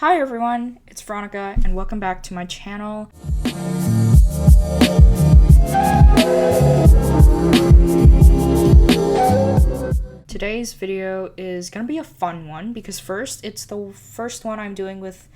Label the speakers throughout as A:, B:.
A: Hi everyone, it's Veronica and welcome back to my channel. Today's video is gonna be a fun one because first, it's the first one I'm doing with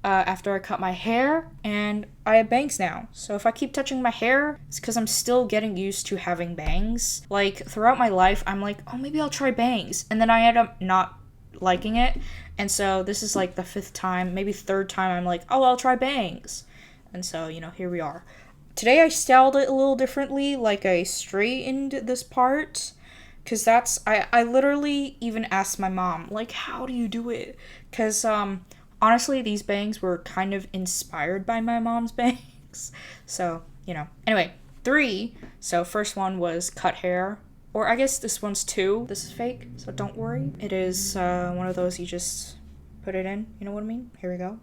A: after I cut my hair, and I have bangs now. So if I keep touching my hair, it's because I'm still getting used to having bangs. Like throughout my life, I'm like, oh, maybe I'll try bangs, and then I end up not liking it. And so this is like the fifth time, maybe third time I'm like, oh, I'll try bangs. And so, here we are. Today I styled it a little differently, like I straightened this part. Because I literally even asked my mom, like, how do you do it? Because, honestly, these bangs were kind of inspired by my mom's bangs. So, Anyway, 3. So first one was cut hair. Or I guess this one's 2. This is fake, so don't worry. It is one of those you just put it in. You know what I mean? Here we go.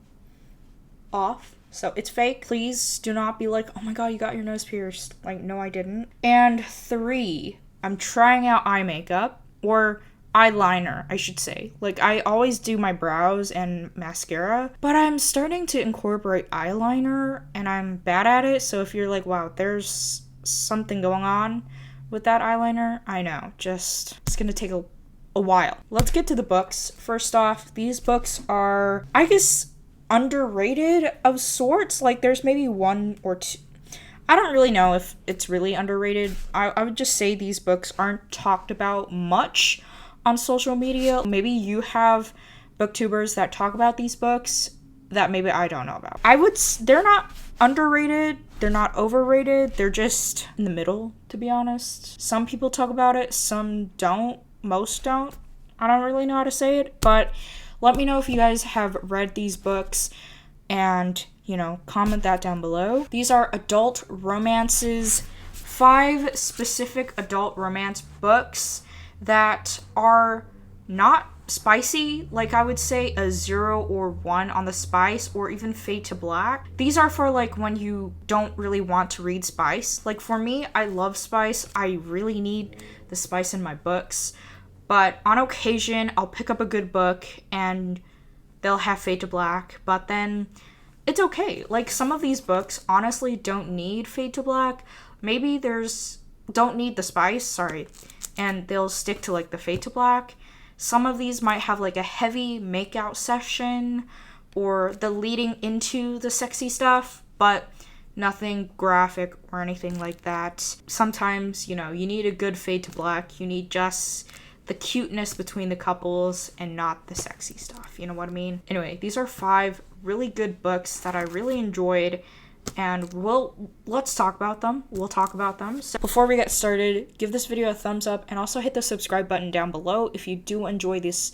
A: Off. So it's fake. Please do not be like, oh my god, you got your nose pierced. Like, no, I didn't. And 3, I'm trying out eye makeup. Or eyeliner, I should say. Like, I always do my brows and mascara, but I'm starting to incorporate eyeliner, and I'm bad at it. So if you're like, wow, there's something going on with that eyeliner, I know, it's gonna take a while. Let's get to the books. First off, these books are, I guess, underrated of sorts. Like, there's maybe 1 or 2. I don't really know if it's really underrated. I would just say these books aren't talked about much on social media. Maybe you have booktubers that talk about these books that maybe I don't know about. They're not underrated, they're not overrated, they're just in the middle, to be honest. Some people talk about it, some don't, most don't. I don't really know how to say it, but let me know if you guys have read these books and, comment that down below. These are adult romances, 5 specific adult romance books that are not spicy. Like, I would say a 0 or 1 on the spice, or even fade to black. These are for like when you don't really want to read spice. Like for me, I love spice. I really need the spice in my books. But on occasion, I'll pick up a good book and they'll have fade to black. But then it's okay. Like, some of these books honestly don't need fade to black. Maybe don't need the spice, sorry. And they'll stick to like the fade to black. Some of these might have like a heavy makeout session or the leading into the sexy stuff, but nothing graphic or anything like that. Sometimes, you need a good fade to black. You need just the cuteness between the couples and not the sexy stuff. You know what I mean? Anyway, these are 5 really good books that I really enjoyed, and let's talk about them. We'll talk about them. So before we get started, give this video a thumbs up and also hit the subscribe button down below if you do enjoy this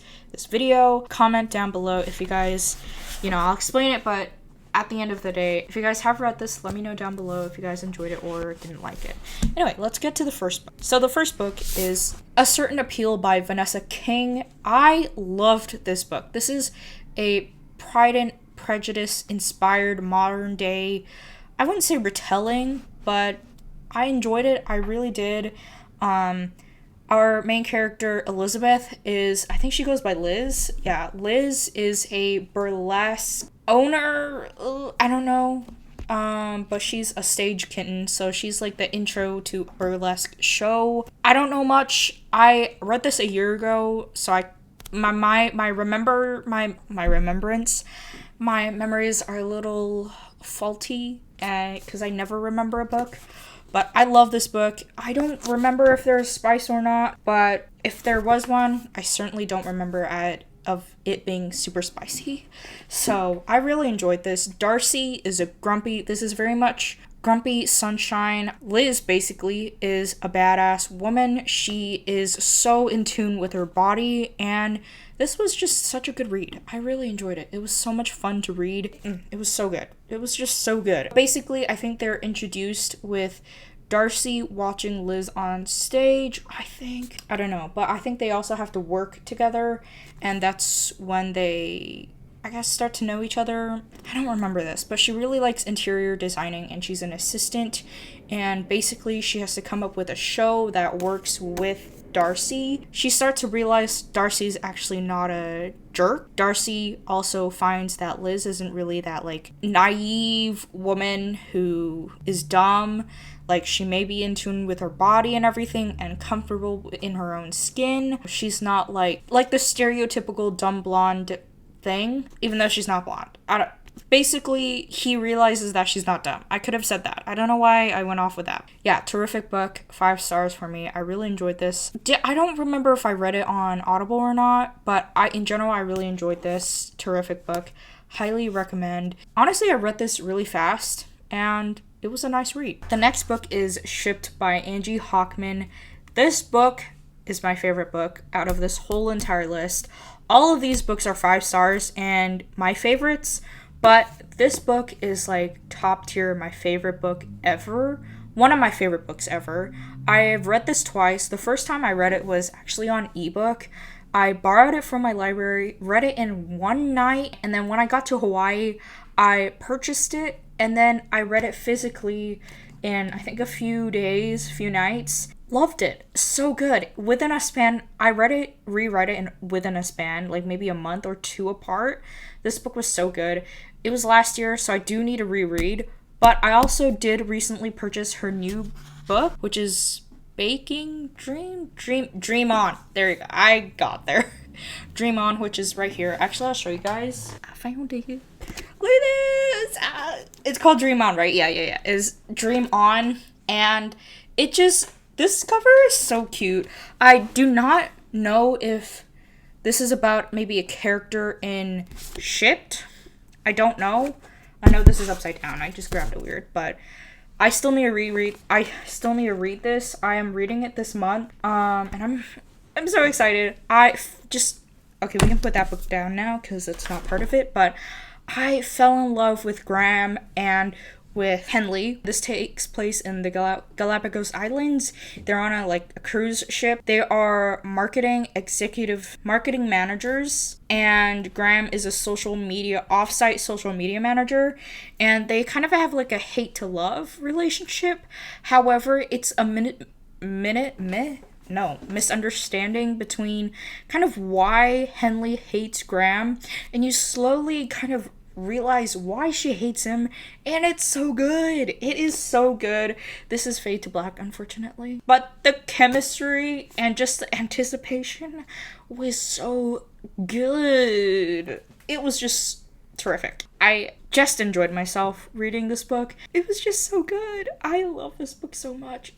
A: video. Comment down below if you guys, I'll explain it, but at the end of the day, if you guys have read this, let me know down below if you guys enjoyed it or didn't like it. Anyway, let's get to the first book. So the first book is A Certain Appeal by Vanessa King. I loved this book. This is a Pride and Prejudice inspired modern day, I wouldn't say retelling, but I enjoyed it. I really did. Our main character, Elizabeth, I think she goes by Liz. Yeah, Liz is a burlesque owner. I don't know. But she's a stage kitten, so she's like the intro to a burlesque show. I don't know much. I read this a year ago, so my memories are a little faulty because I never remember a book. But I love this book. I don't remember if there's spice or not, but if there was one, I certainly don't remember of it being super spicy. So I really enjoyed this. Darcy is this is very much grumpy sunshine. Liz basically is a badass woman. She is so in tune with her body, and this was just such a good read. I really enjoyed it. It was so much fun to read. It was so good. It was just so good. Basically, I think they're introduced with Darcy watching Liz on stage, I don't know, but I think they also have to work together, and that's when they, I guess, start to know each other. I don't remember this, but she really likes interior designing, and she's an assistant, and basically she has to come up with a show that works with Darcy. She starts to realize Darcy's actually not a jerk. Darcy also finds that Liz isn't really that like naive woman who is dumb. Like, she may be in tune with her body and everything and comfortable in her own skin. She's not like the stereotypical dumb blonde thing, even though she's not blonde. Basically, he realizes that she's not dumb. I could have said that. I don't know why I went off with that. Yeah, terrific book. 5 stars for me. I really enjoyed this. I don't remember if I read it on Audible or not, but in general, I really enjoyed this. Terrific book. Highly recommend. Honestly, I read this really fast, and it was a nice read. The next book is Shipped by Angie Hockman. This book is my favorite book out of this whole entire list. All of these books are 5 stars and my favorites, but this book is like top tier, my favorite book ever. One of my favorite books ever. I've read this twice. The first time I read it was actually on ebook. I borrowed it from my library, read it in one night, and then when I got to Hawaii, I purchased it, and then I read it physically in, I think, a few days, few nights. Loved it. So good. Within a span, I reread it within a span, like maybe a month or 2 apart. This book was so good. It was last year, so I do need to reread. But I also did recently purchase her new book, which is Baking Dream On. There you go. I got there. Dream On, which is right here. Actually, I'll show you guys. I found it. Look at this. It's called Dream On, right? Yeah. Is Dream On, and this cover is so cute. I do not know if this is about maybe a character in Shipped. I don't know. I know this is upside down. I just grabbed it weird, but I still need to reread. I still need to read this. I am reading it this month. And I'm so excited. Okay, we can put that book down now because it's not part of it, but I fell in love with Graham and with Henley. This takes place in the Galapagos Islands. They're on a cruise ship. They are marketing managers, and Graham is a offsite social media manager, and they kind of have like a hate to love relationship. However, it's a misunderstanding between kind of why Henley hates Graham, and you slowly kind of realize why she hates him, and it's so good. It is so good. This is fade to black, unfortunately, but the chemistry and just the anticipation was so good. It was just terrific. I just enjoyed myself reading this book. It was just so good. I love this book so much.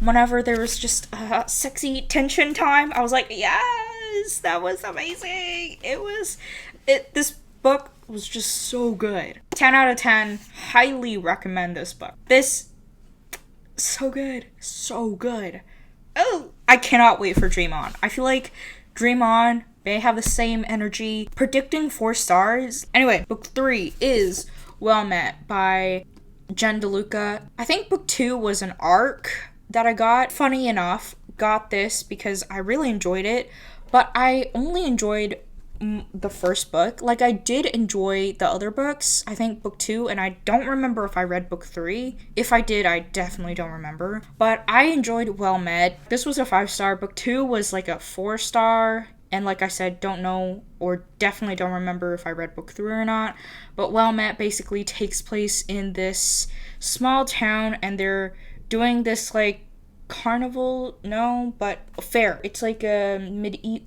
A: Whenever there was just sexy tension time, I was like, yes, that was amazing. This book was just so good. 10 out of 10. Highly recommend this book. So good. Oh, I cannot wait for Dream On. I feel like Dream On may have the same energy. Predicting 4 stars. Anyway, book 3 is Well Met by Jen DeLuca. I think book 2 was an arc that I got. Funny enough, got this because I really enjoyed it, but I only enjoyed the first book. Like, I did enjoy the other books, I think book 2, and I don't remember if I read book 3. If I did, I definitely don't remember. But I enjoyed Well Met. This was a 5-star. Book 2 was like a 4-star. And like I said, don't know or definitely don't remember if I read book 3 or not. But Well Met basically takes place in this small town, and they're doing this carnival, but fair. It's like a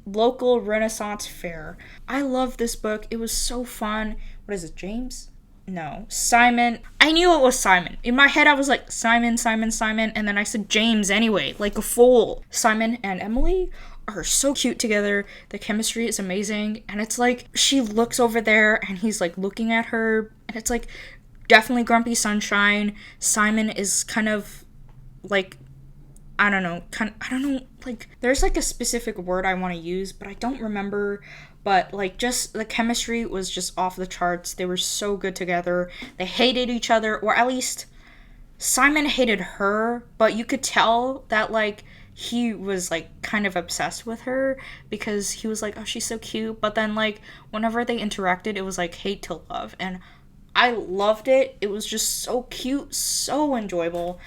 A: local Renaissance fair. I love this book. It was so fun. What is it, James? No, Simon. I knew it was Simon. In my head, I was like, Simon, and then I said James anyway, like a fool. Simon and Emily are so cute together. The chemistry is amazing, and it's like she looks over there and he's like looking at her, and it's like definitely Grumpy Sunshine. Simon is kind of like, I don't know, there's like a specific word I want to use, but I don't remember. But just the chemistry was just off the charts. They were so good together. They hated each other, or at least Simon hated her, but you could tell that he was kind of obsessed with her because he was like, oh, she's so cute. But then whenever they interacted, it was hate to love, and I loved it. It was just so cute, so enjoyable.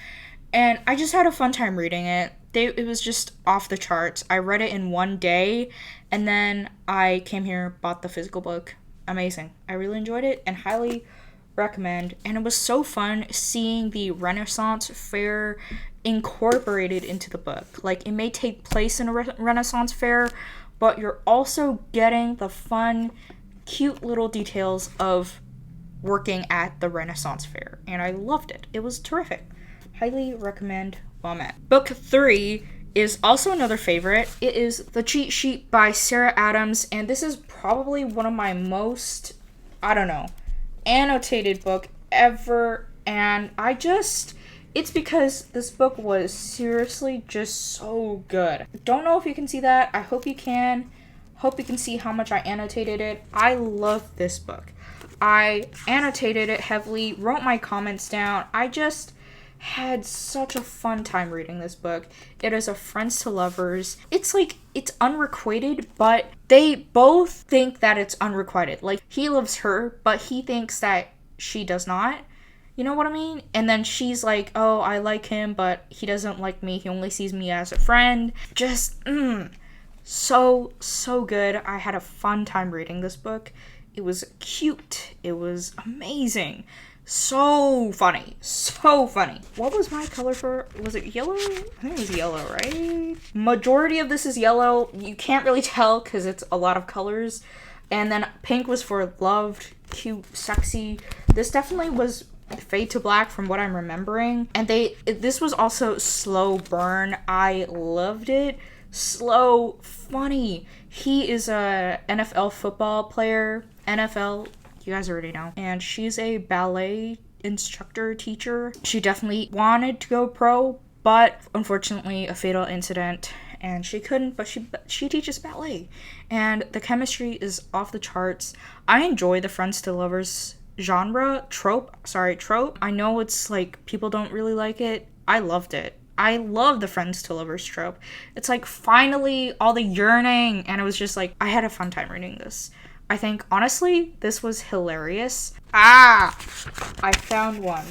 A: And I just had a fun time reading it. it was just off the charts. I read it in one day, and then I came here, bought the physical book. Amazing. I really enjoyed it and highly recommend. And it was so fun seeing the Renaissance fair incorporated into the book. Like, it may take place in a Renaissance fair, but you're also getting the fun, cute little details of working at the Renaissance fair. And I loved it. It was terrific. Highly recommend. Well met. Book 3 is also another favorite. It is The Cheat Sheet by Sarah Adams, and this is probably one of my most, annotated book ever. And it's because this book was seriously just so good. Don't know if you can see that. I hope you can. Hope you can see how much I annotated it. I love this book. I annotated it heavily, wrote my comments down. I just had such a fun time reading this book. It is a friends to lovers. It's unrequited, but they both think that it's unrequited. Like, he loves her, but he thinks that she does not. You know what I mean? And then she's like, oh, I like him, but he doesn't like me. He only sees me as a friend. Just, so good. I had a fun time reading this book. It was cute. It was amazing. So funny. So funny. What was my color for? Was it yellow? I think it was yellow, right? Majority of this is yellow. You can't really tell because it's a lot of colors. And then pink was for loved, cute, sexy. This definitely was fade to black from what I'm remembering. And this was also slow burn. I loved it. Slow, funny. He is a NFL football player. NFL, you guys already know. And she's a ballet instructor, teacher. She definitely wanted to go pro, but unfortunately a fatal incident and she couldn't, but she teaches ballet. And the chemistry is off the charts. I enjoy the friends to lovers trope. I know it's like people don't really like it. I loved it. I love the friends to lovers trope. It's like finally all the yearning, and it was just like I had a fun time reading this. I think honestly this was hilarious. I found one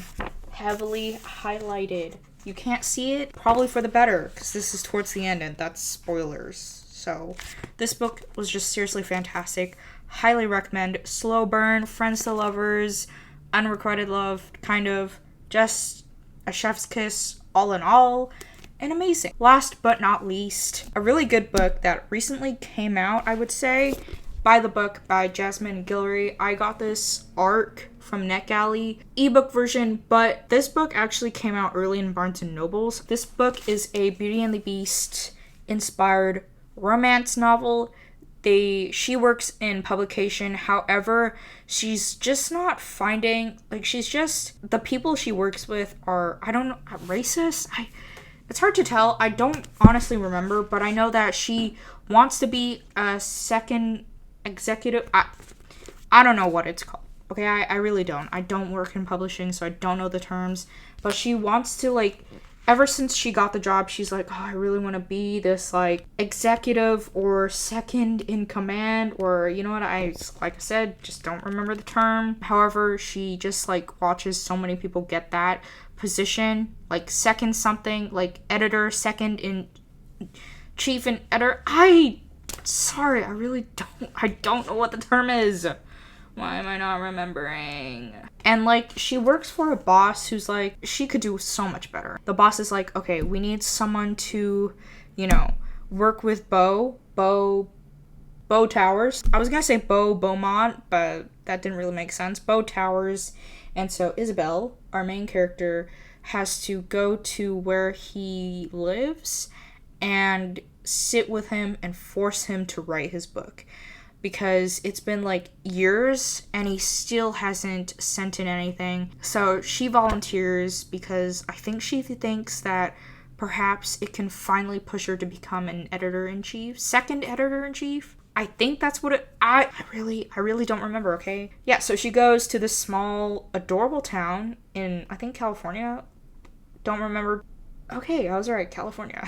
A: heavily highlighted. You can't see it, probably for the better, because this is towards the end and that's spoilers. So this book was just seriously fantastic. Highly recommend. Slow burn, friends to lovers, unrequited love, kind of just a chef's kiss, all in all, and amazing. Last but not least, a really good book that recently came out, I would say, by the book by Jasmine Guillory. I got this ARC from NetGalley ebook version, but this book actually came out early in Barnes & Nobles. This book is a Beauty and the Beast inspired romance novel. She works in publication, however, she's just not finding, the people she works with are, racist? It's hard to tell. I don't honestly remember, but I know that she wants to be a second executive. I don't know what it's called. Okay, I really don't. I don't work in publishing, so I don't know the terms, but she wants to, ever since she got the job, she's like, oh, I really want to be this, executive or second in command, or, you know what, like I said, just don't remember the term. However, she just, watches so many people get that position, second something, editor, second in chief and editor. I don't know what the term is. Why am I not remembering? And, she works for a boss who's she could do so much better. The boss is okay, we need someone to, work with Bo Towers. I was gonna say Beaumont, but that didn't really make sense. Bo Towers. And so Isabel, our main character, has to go to where he lives and sit with him and force him to write his book. Because it's been years and he still hasn't sent in anything. So she volunteers because I think she thinks that perhaps it can finally push her to become an editor-in-chief, second editor-in-chief. I think that's what I really don't remember, okay? Yeah, so she goes to this small, adorable town in, I think, California. Don't remember. Okay, I was right, California.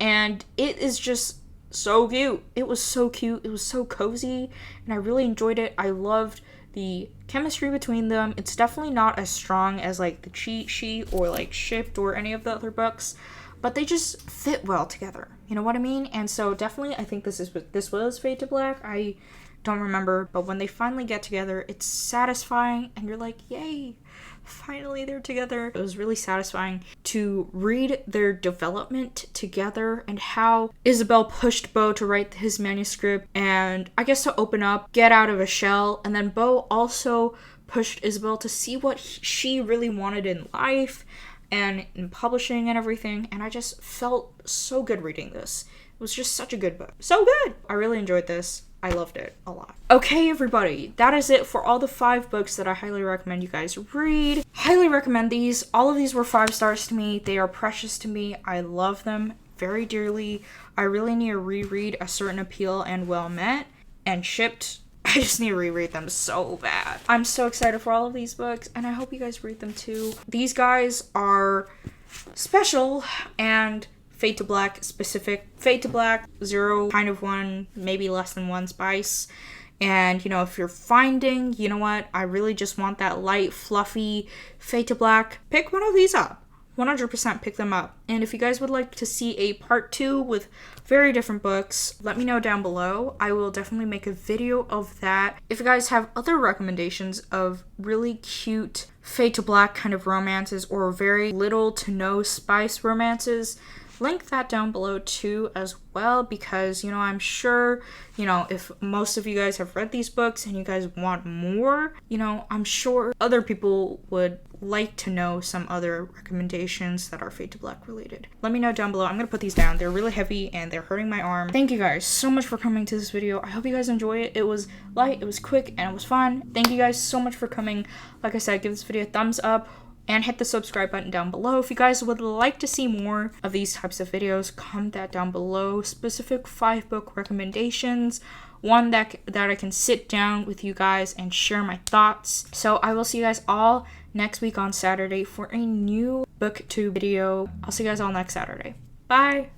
A: And it is just so cute. It was so cute. It was so cozy, and I really enjoyed it. I loved the chemistry between them. It's definitely not as strong as The Cheat Sheet or Shipped or any of the other books, but they just fit well together. You know what I mean? And so definitely I think this was Fade to Black. I don't remember, but when they finally get together, it's satisfying and you're like, yay, finally they're together. It was really satisfying to read their development together and how Isabel pushed Beau to write his manuscript and I guess to open up, get out of a shell, and then Beau also pushed Isabel to see what she really wanted in life and in publishing and everything, and I just felt so good reading this. It was just such a good book. So good! I really enjoyed this. I loved it a lot. Okay, everybody, that is it for all the 5 books that I highly recommend you guys read. Highly recommend these. All of these were 5 stars to me. They are precious to me. I love them very dearly. I really need to reread A Certain Appeal and Well Met and Shipped. I just need to reread them so bad. I'm so excited for all of these books, and I hope you guys read them too. These guys are special and Fade to Black specific. Fade to Black, 0, kind of 1, maybe less than 1 spice. And, you know, if you're finding, you know what, I really just want that light, fluffy Fade to Black, pick one of these up. 100% pick them up. And if you guys would like to see a part 2 with very different books, let me know down below. I will definitely make a video of that. If you guys have other recommendations of really cute Fade to Black kind of romances or very little to no spice romances, link that down below too as well, because, you know, I'm sure, you know, if most of you guys have read these books and you guys want more, you know, I'm sure other people would like to know some other recommendations that are Fade to Black related. Let me know down below. I'm gonna put these down. They're really heavy and they're hurting my arm. Thank you guys so much for coming to this video. I hope you guys enjoy it. It was light, it was quick, and it was fun. Thank you guys so much for coming. Like I said, give this video a thumbs up and hit the subscribe button down below. If you guys would like to see more of these types of videos, comment that down below. Specific 5 book recommendations, one that I can sit down with you guys and share my thoughts. So I will see you guys all next week on Saturday for a new booktube video. I'll see you guys all next Saturday. Bye!